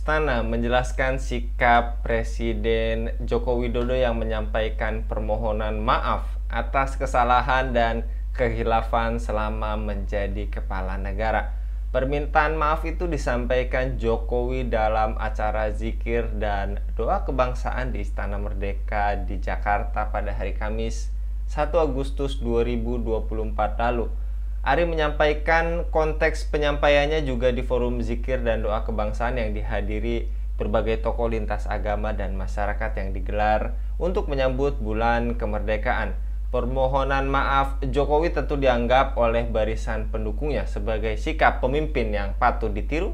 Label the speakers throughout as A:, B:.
A: Istana menjelaskan sikap Presiden Joko Widodo yang menyampaikan permohonan maaf atas kesalahan dan kehilafan selama menjadi kepala negara. Permintaan maaf itu disampaikan Jokowi dalam acara zikir dan doa kebangsaan di Istana Merdeka di Jakarta pada hari Kamis 1 Agustus 2024 lalu. Ari menyampaikan konteks penyampaiannya juga di forum zikir dan doa kebangsaan yang dihadiri berbagai tokoh lintas agama dan masyarakat yang digelar untuk menyambut bulan kemerdekaan. Permohonan maaf Jokowi tentu dianggap oleh barisan pendukungnya sebagai sikap pemimpin yang patut ditiru.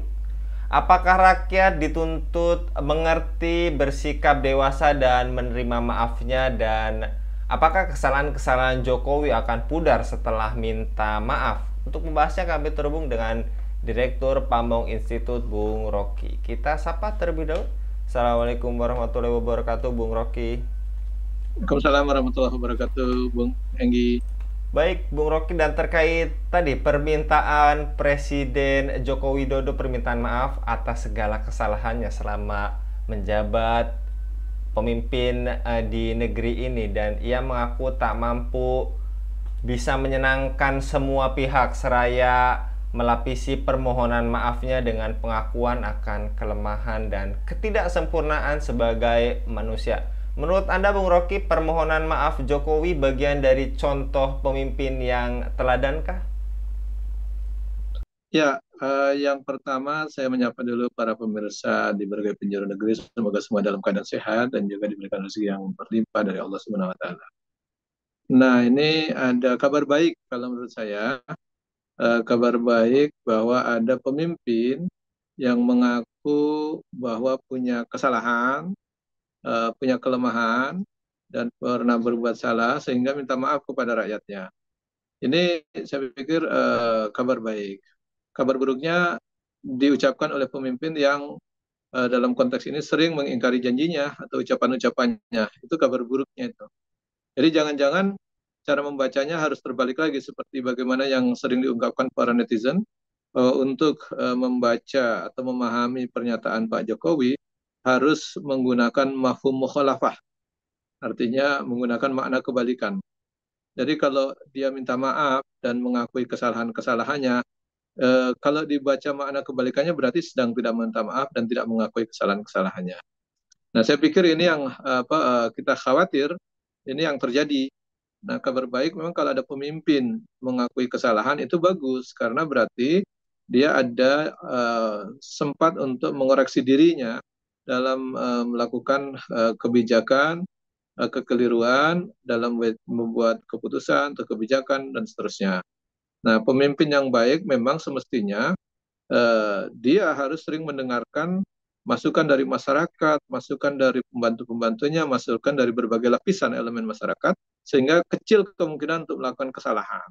A: Apakah rakyat dituntut mengerti, bersikap dewasa dan menerima maafnya, dan apakah kesalahan-kesalahan Jokowi akan pudar setelah minta maaf? Untuk membahasnya kami terhubung dengan Direktur Pamong Institute, Bung Rocky. Kita sapa terlebih dahulu. Assalamualaikum warahmatullahi wabarakatuh, Bung Rocky.
B: Waalaikumsalam warahmatullahi wabarakatuh, Bung Enggi.
A: Baik, Bung Rocky, dan terkait tadi permintaan Presiden Joko Widodo, permintaan maaf atas segala kesalahannya selama menjabat pemimpin di negeri ini, dan ia mengaku tak mampu bisa menyenangkan semua pihak seraya melapisi permohonan maafnya dengan pengakuan akan kelemahan dan ketidaksempurnaan sebagai manusia. Menurut Anda, Bung Rocky, permohonan maaf Jokowi bagian dari contoh pemimpin yang teladankah?
B: Ya, yang pertama saya menyapa dulu para pemirsa di berbagai penjuru negeri. Semoga semua dalam keadaan sehat dan juga diberikan rezeki yang berlimpah dari Allah Subhanahu wa Ta'ala. Nah, ini ada kabar baik kalau menurut saya. Kabar baik bahwa ada pemimpin yang mengaku bahwa punya kesalahan, punya kelemahan, dan pernah berbuat salah sehingga minta maaf kepada rakyatnya. Ini saya pikir kabar baik. Kabar buruknya diucapkan oleh pemimpin yang dalam konteks ini sering mengingkari janjinya atau ucapan-ucapannya. Itu kabar buruknya itu. Jadi jangan-jangan cara membacanya harus terbalik lagi seperti bagaimana yang sering diungkapkan para netizen, untuk membaca atau memahami pernyataan Pak Jokowi harus menggunakan mafhum mukhalafah, artinya menggunakan makna kebalikan. Jadi kalau dia minta maaf dan mengakui kesalahan-kesalahannya, kalau dibaca makna kebalikannya berarti sedang tidak meminta maaf dan tidak mengakui kesalahan-kesalahannya. Nah, saya pikir ini yang kita khawatir, ini yang terjadi. Nah, kabar baik memang kalau ada pemimpin mengakui kesalahan itu bagus karena berarti dia ada sempat untuk mengoreksi dirinya dalam melakukan kebijakan, kekeliruan dalam membuat keputusan atau kebijakan dan seterusnya. Nah, pemimpin yang baik memang semestinya dia harus sering mendengarkan masukan dari masyarakat, masukan dari pembantu-pembantunya, masukan dari berbagai lapisan elemen masyarakat, sehingga kecil kemungkinan untuk melakukan kesalahan.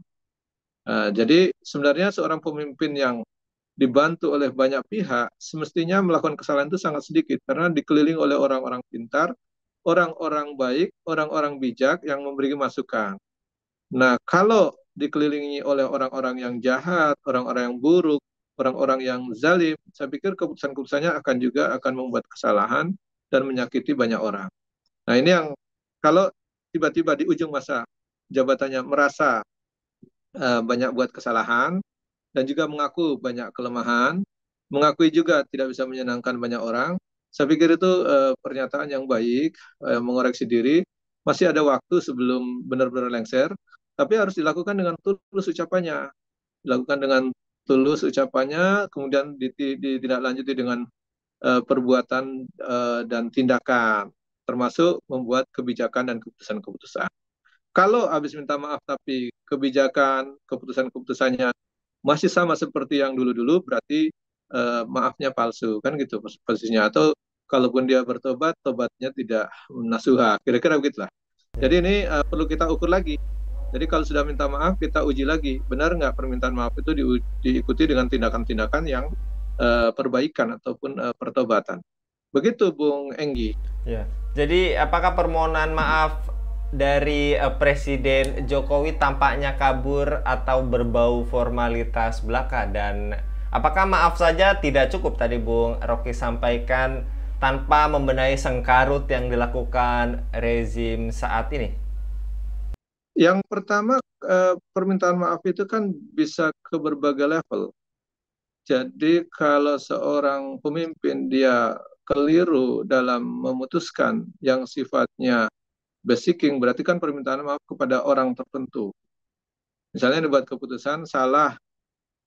B: Jadi sebenarnya seorang pemimpin yang dibantu oleh banyak pihak, semestinya melakukan kesalahan itu sangat sedikit, karena dikelilingi oleh orang-orang pintar, orang-orang baik, orang-orang bijak yang memberi masukan. Nah, kalau dikelilingi oleh orang-orang yang jahat, orang-orang yang buruk, orang-orang yang zalim, saya pikir keputusan-keputusannya akan membuat kesalahan dan menyakiti banyak orang. Nah, ini yang kalau tiba-tiba di ujung masa jabatannya merasa banyak buat kesalahan dan juga mengaku banyak kelemahan, mengakui juga tidak bisa menyenangkan banyak orang, saya pikir itu pernyataan yang baik, mengoreksi diri, masih ada waktu sebelum benar-benar lengser, tapi harus dilakukan dengan tulus ucapannya. Dilakukan dengan tulus ucapannya, kemudian ditindaklanjuti dengan perbuatan dan tindakan, termasuk membuat kebijakan dan keputusan-keputusan. Kalau habis minta maaf tapi kebijakan, keputusan-keputusannya masih sama seperti yang dulu-dulu, berarti maafnya palsu, kan gitu posisinya. Atau kalaupun dia bertobat, tobatnya tidak nasuha, kira-kira begitulah. Jadi ini perlu kita ukur lagi. Jadi kalau sudah minta maaf, kita uji lagi, benar nggak permintaan maaf itu diikuti dengan tindakan-tindakan yang perbaikan ataupun pertobatan. Begitu, Bung Enggi.
A: Ya. Jadi apakah permohonan maaf dari Presiden Jokowi tampaknya kabur atau berbau formalitas belaka, dan Apakah maaf saja tidak cukup tadi Bung Rocky sampaikan tanpa membenahi sengkarut yang dilakukan rezim saat ini?
B: Yang pertama, permintaan maaf itu kan bisa ke berbagai level. Jadi kalau seorang pemimpin dia keliru dalam memutuskan yang sifatnya basicking, berarti kan permintaan maaf kepada orang tertentu. Misalnya dibuat keputusan salah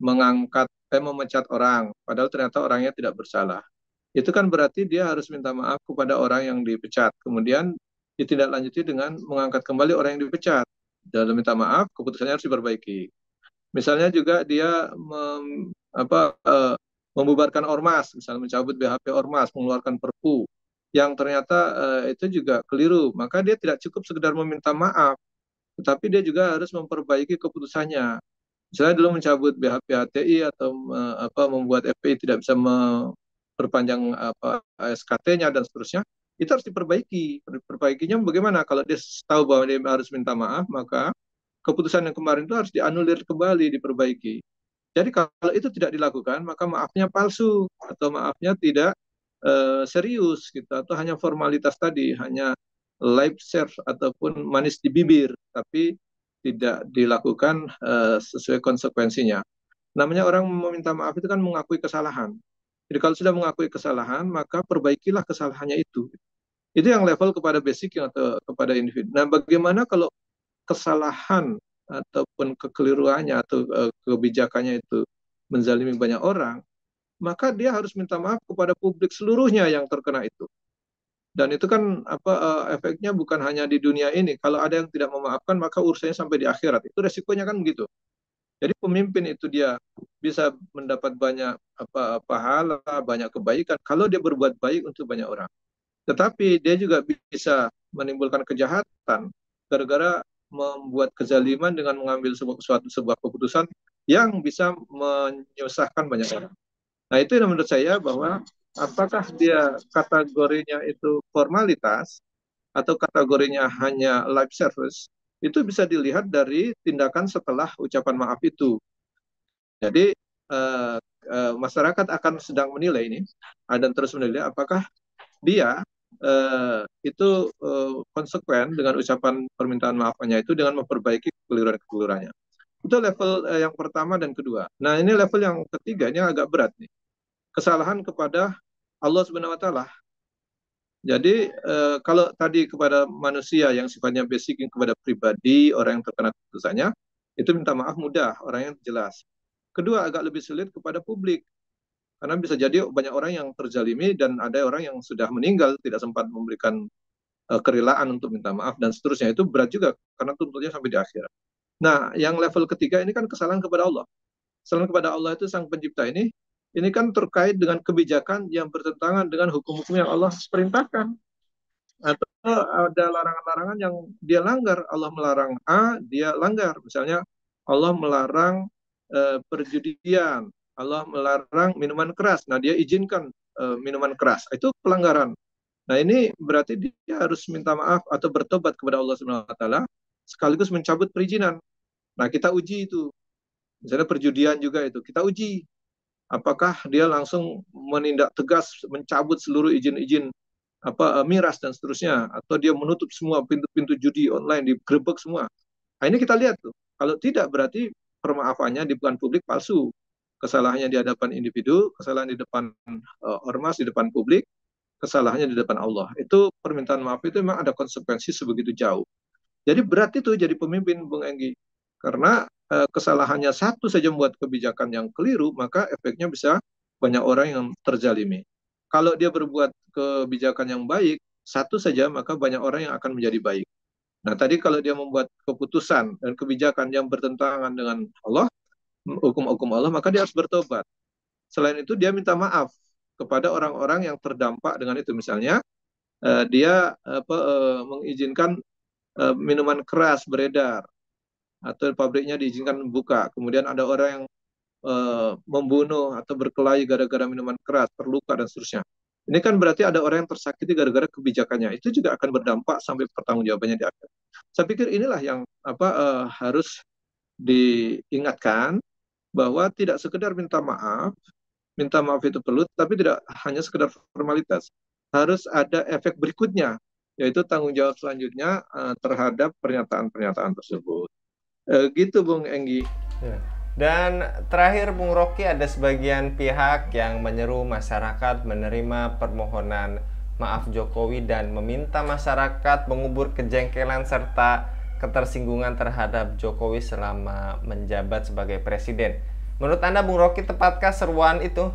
B: mengangkat, memecat orang, padahal ternyata orangnya tidak bersalah. Itu kan berarti dia harus minta maaf kepada orang yang dipecat. Kemudian ditindaklanjuti dengan mengangkat kembali orang yang dipecat. Dalam minta maaf, keputusannya harus diperbaiki. Misalnya juga dia membubarkan ormas, misalnya mencabut BHP ormas, mengeluarkan perpu, yang ternyata itu juga keliru. Maka dia tidak cukup sekedar meminta maaf, tetapi dia juga harus memperbaiki keputusannya. Misalnya dulu mencabut BHP HTI atau membuat FPI tidak bisa memperpanjang SKT-nya dan seterusnya, itu harus diperbaiki. Perbaikinya bagaimana? Kalau dia tahu bahwa dia harus minta maaf, maka keputusan yang kemarin itu harus dianulir kembali, diperbaiki. Jadi kalau itu tidak dilakukan, maka maafnya palsu atau maafnya tidak serius gitu, atau hanya formalitas tadi, hanya lip service ataupun manis di bibir, tapi tidak dilakukan sesuai konsekuensinya. Namanya orang meminta maaf itu kan mengakui kesalahan. Jadi kalau sudah mengakui kesalahan, maka perbaikilah kesalahannya itu. Itu yang level kepada basic atau kepada individu. Nah, bagaimana kalau kesalahan ataupun kekeliruannya atau kebijakannya itu menzalimi banyak orang, maka dia harus minta maaf kepada publik seluruhnya yang terkena itu. Dan itu kan efeknya bukan hanya di dunia ini. Kalau ada yang tidak memaafkan, maka urusannya sampai di akhirat. Itu resikonya kan begitu. Jadi pemimpin itu dia bisa mendapat banyak pahala, banyak kebaikan kalau dia berbuat baik untuk banyak orang. Tetapi dia juga bisa menimbulkan kejahatan gara-gara membuat kezaliman dengan mengambil sebuah keputusan yang bisa menyusahkan banyak orang. Nah, itu yang menurut saya bahwa apakah dia kategorinya itu formalitas atau kategorinya hanya lip service, itu bisa dilihat dari tindakan setelah ucapan maaf itu. Jadi masyarakat akan sedang menilai ini dan terus menilai apakah dia itu konsekuen dengan ucapan permintaan maafnya itu dengan memperbaiki kekeliruan-kekeliruannya. Itu level yang pertama dan kedua. Nah, ini level yang ketiga, ini agak berat nih. Kesalahan kepada Allah Subhanahu wa taala. Jadi kalau tadi kepada manusia yang sifatnya basic kepada pribadi, orang yang terkena keputusannya, itu minta maaf mudah, orang yang jelas. Kedua, agak lebih sulit kepada publik. Karena bisa jadi banyak orang yang terzalimi dan ada orang yang sudah meninggal tidak sempat memberikan kerelaan untuk minta maaf dan seterusnya. Itu berat juga karena tuntutnya sampai di akhirat. Nah, yang level ketiga ini kan kesalahan kepada Allah. Kesalahan kepada Allah itu sang pencipta ini kan terkait dengan kebijakan yang bertentangan dengan hukum-hukum yang Allah perintahkan. Atau ada larangan-larangan yang dia langgar. Allah melarang A, dia langgar. Misalnya Allah melarang perjudian, Allah melarang minuman keras. Nah, dia izinkan minuman keras. Itu pelanggaran. Nah, ini berarti dia harus minta maaf atau bertobat kepada Allah Subhanahu wa taala sekaligus mencabut perizinan. Nah, kita uji itu. Misalnya perjudian juga itu. Kita uji apakah dia langsung menindak tegas mencabut seluruh izin-izin miras dan seterusnya, atau dia menutup semua pintu-pintu judi online, digerebek semua. Nah, ini kita lihat tuh. Kalau tidak berarti permaafannya di depan publik palsu. Kesalahannya di hadapan individu, kesalahan di depan ormas, di depan publik, kesalahannya di depan Allah. Itu permintaan maaf itu memang ada konsekuensi sebegitu jauh. Jadi berat itu jadi pemimpin, Bung Enggi. Karena kesalahannya satu saja membuat kebijakan yang keliru, maka efeknya bisa banyak orang yang terzalimi. Kalau dia berbuat kebijakan yang baik, satu saja, maka banyak orang yang akan menjadi baik. Nah, tadi kalau dia membuat keputusan dan kebijakan yang bertentangan dengan Allah, hukum-hukum Allah, maka dia harus bertobat. Selain itu, dia minta maaf kepada orang-orang yang terdampak dengan itu. Misalnya, dia mengizinkan minuman keras beredar, atau pabriknya diizinkan buka. Kemudian ada orang yang membunuh atau berkelahi gara-gara minuman keras, terluka dan seterusnya. Ini kan berarti ada orang yang tersakiti gara-gara kebijakannya. Itu juga akan berdampak sampai pertanggungjawabannya di akhir. Saya pikir inilah yang harus diingatkan bahwa tidak sekedar minta maaf itu perlu, tapi tidak hanya sekedar formalitas. Harus ada efek berikutnya, yaitu tanggung jawab selanjutnya terhadap pernyataan-pernyataan tersebut. Gitu Bung Enggi.
A: Ya. Dan terakhir Bung Rocky, ada sebagian pihak yang menyeru masyarakat menerima permohonan maaf Jokowi dan meminta masyarakat mengubur kejengkelan serta ketersinggungan terhadap Jokowi selama menjabat sebagai presiden. Menurut Anda Bung Rocky, tepatkah seruan itu?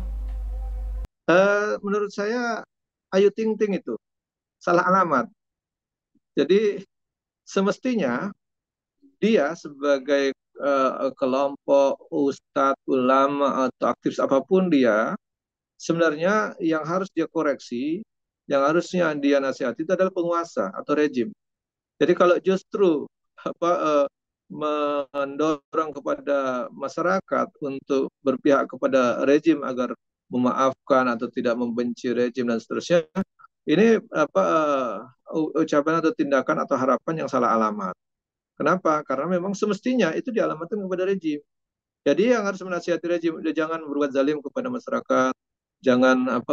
B: Menurut saya Ayu Ting Ting itu salah alamat. Jadi semestinya dia sebagai kelompok ustadz, ulama atau aktivis apapun dia, sebenarnya yang harus dia koreksi, yang harusnya dia nasihati itu adalah penguasa atau rejim. Jadi kalau justru apa mendorong kepada masyarakat untuk berpihak kepada rejim agar memaafkan atau tidak membenci rejim dan seterusnya, ini ucapan atau tindakan atau harapan yang salah alamat. Kenapa? Karena memang semestinya itu dialamatkan kepada rejim. Jadi yang harus menasihati rejim, jangan berbuat zalim kepada masyarakat, jangan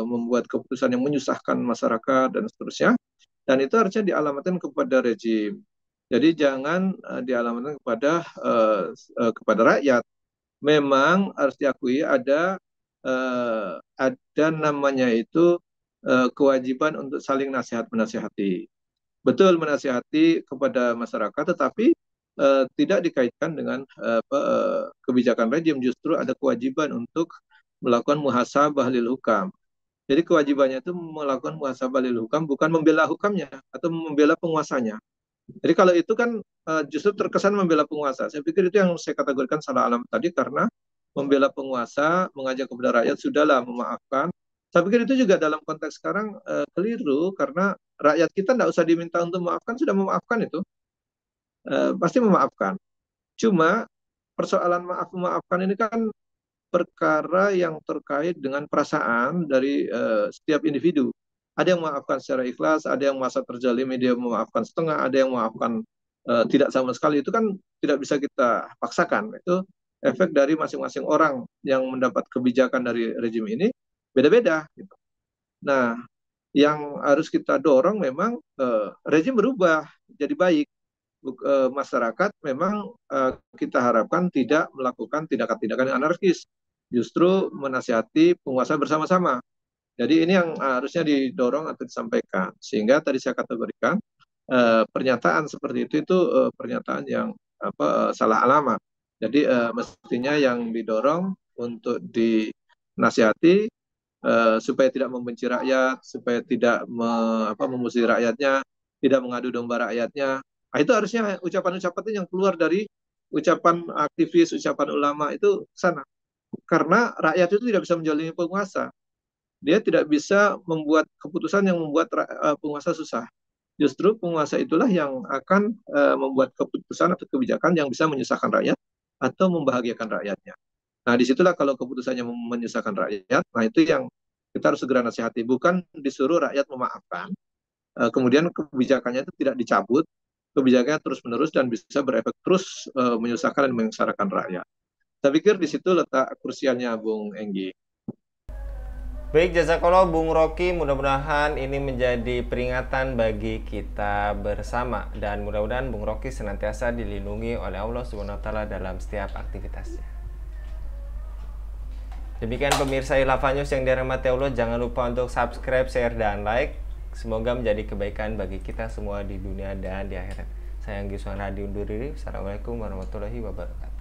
B: membuat keputusan yang menyusahkan masyarakat dan seterusnya. Dan itu harusnya dialamatkan kepada rejim. Jadi jangan dialamatkan kepada rakyat. Memang harus diakui ada namanya itu kewajiban untuk saling nasihat menasihati. Betul menasihati kepada masyarakat, tetapi tidak dikaitkan dengan kebijakan rejim. Justru ada kewajiban untuk melakukan muhasabah lil hukam. Jadi kewajibannya itu melakukan muhasabah lil hukam, bukan membela hukamnya atau membela penguasanya. Jadi kalau itu kan justru terkesan membela penguasa. Saya pikir itu yang saya kategorikan salah alamat tadi, karena membela penguasa, mengajak kepada rakyat, sudahlah memaafkan. Saya pikir itu juga dalam konteks sekarang keliru, karena rakyat kita tidak usah diminta untuk memaafkan, sudah memaafkan itu. Pasti memaafkan. Cuma persoalan maaf-memaafkan ini kan perkara yang terkait dengan perasaan dari setiap individu. Ada yang memaafkan secara ikhlas, ada yang merasa terzalimi dia memaafkan setengah, ada yang memaafkan tidak sama sekali. Itu kan tidak bisa kita paksakan. Itu efek dari masing-masing orang yang mendapat kebijakan dari rejim ini beda-beda. Gitu. Nah, yang harus kita dorong memang rejim berubah jadi baik. Masyarakat memang kita harapkan tidak melakukan tindakan-tindakan yang anarkis, justru menasihati penguasa bersama-sama. Jadi ini yang harusnya didorong atau disampaikan, sehingga tadi saya kategorikan pernyataan seperti itu pernyataan yang salah alamat. Jadi mestinya yang didorong untuk dinasihati supaya tidak membenci rakyat, supaya tidak memusuhi rakyatnya, tidak mengadu domba rakyatnya. Nah, itu harusnya ucapan-ucapan itu yang keluar dari ucapan aktivis, ucapan ulama itu sana. Karena rakyat itu tidak bisa menjalani penguasa. Dia tidak bisa membuat keputusan yang membuat penguasa susah. Justru penguasa itulah yang akan membuat keputusan atau kebijakan yang bisa menyusahkan rakyat atau membahagiakan rakyatnya. Nah, disitulah kalau keputusannya menyusahkan rakyat, nah itu yang kita harus segera nasihati. Bukan disuruh rakyat memaafkan, kemudian kebijakannya itu tidak dicabut, kebijakannya terus-menerus dan bisa berefek terus menyusahkan dan menyengsarakan rakyat. Saya pikir di situ letak krusialnya, Bung Enggi.
A: Baik, jazakallah Bung Rocky, mudah-mudahan ini menjadi peringatan bagi kita bersama dan mudah-mudahan Bung Rocky senantiasa dilindungi oleh Allah Subhanahu wa taala dalam setiap aktivitasnya. Demikian pemirsa Khilafah News yang dirahmati Allah, jangan lupa untuk subscribe, share dan like. Semoga menjadi kebaikan bagi kita semua di dunia dan di akhirat. Saya Anggi Suhana diundur diri. Assalamualaikum warahmatullahi wabarakatuh.